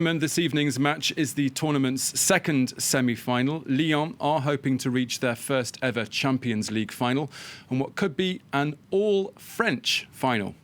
This evening's match is the tournament's second semi-final. Lyon are hoping to reach their first ever Champions League final and what could be an all-French final.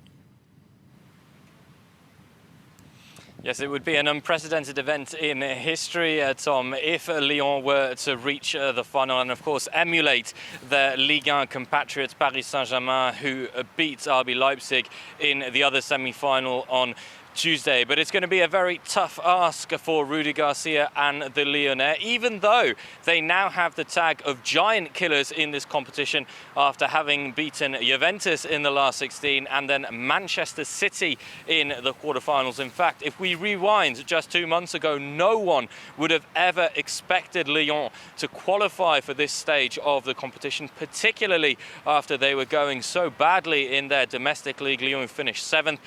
Yes, it would be an unprecedented event in history, Tom, if Lyon were to reach the final and, of course, emulate their Ligue 1 compatriots Paris Saint-Germain, who beat RB Leipzig in the other semi-final on Tuesday. But it's going to be a very tough ask for Rudy Garcia and the Lyonnais, even though they now have the tag of giant killers in this competition after having beaten Juventus in the last 16 and then Manchester City in the quarterfinals. In fact, if we rewind just 2 months ago, no one would have ever expected Lyon to qualify for this stage of the competition, particularly after they were going so badly in their domestic league. Lyon finished 7th.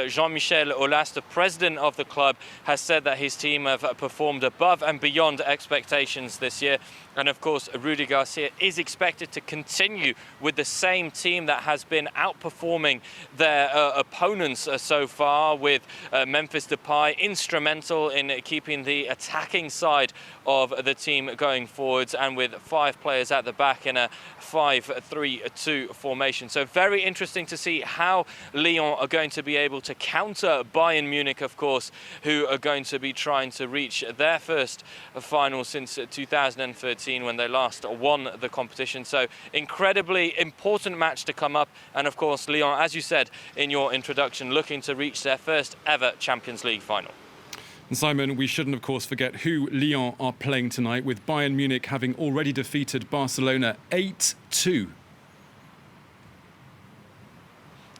Jean-Michel Aulas, the president of the club, has said that his team have performed above and beyond expectations this year. And of course, Rudy Garcia is expected to continue with the same team that has been outperforming their opponents so far, with Memphis Depay instrumental in keeping the attacking side of the team going forwards, and with 5 players at the back in a 5-3-2 formation. So very interesting to see how Lyon are going to be able to counter Bayern Munich, of course, who are going to be trying to reach their first final since 2013, when they last won the competition. So incredibly important match to come up, and of course Lyon, as you said in your introduction, looking to reach their first ever Champions League final. And Simon, we shouldn't of course forget who Lyon are playing tonight, with Bayern Munich having already defeated Barcelona 8-2.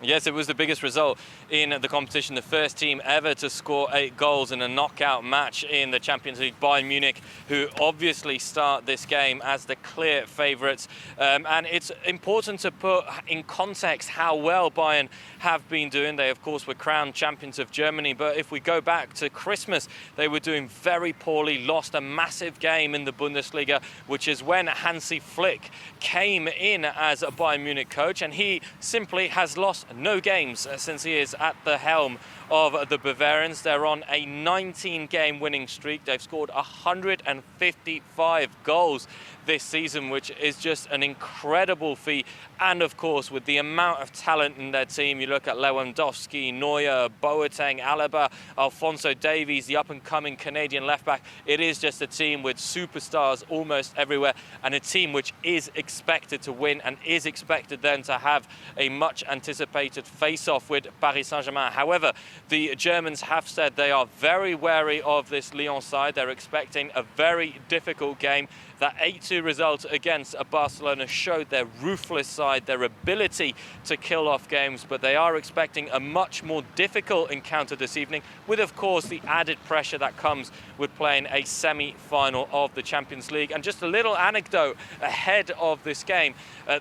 Yes, it was the biggest result in the competition, the first team ever to score 8 goals in a knockout match in the Champions League. Bayern Munich, who obviously start this game as the clear favourites. And it's important to put in context how well Bayern have been doing. They, of course, were crowned champions of Germany, but if we go back to Christmas, they were doing very poorly, lost a massive game in the Bundesliga, which is when Hansi Flick came in as a Bayern Munich coach, and he simply has lost no games since he is at the helm of the Bavarians. They're on a 19-game winning streak. They've scored 155 goals this season, which is just an incredible feat. And of course, with the amount of talent in their team, you look at Lewandowski, Neuer, Boateng, Alaba, Alphonso Davies, the up-and-coming Canadian left-back. It is just a team with superstars almost everywhere, and a team which is expected to win and is expected then to have a much-anticipated face-off with Paris Saint-Germain. However, the Germans have said they are very wary of this Lyon side. They're expecting a very difficult game. That 8-2 result against Barcelona showed their ruthless side, their ability to kill off games, but they are expecting a much more difficult encounter this evening, with, of course, the added pressure that comes with playing a semi-final of the Champions League. And just a little anecdote ahead of this game,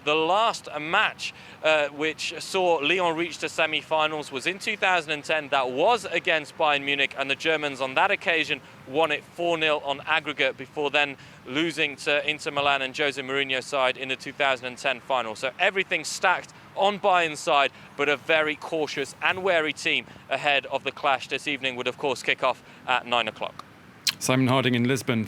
the last match which saw Lyon reach the semi-finals was in 2010. That was against Bayern Munich, and the Germans on that occasion won it 4-0 on aggregate, before then losing to Inter Milan and Jose Mourinho's side in the 2010 final. So everything stacked on Bayern's side, but a very cautious and wary team ahead of the clash this evening would of course kick off at 9 o'clock. Simon Harding in Lisbon.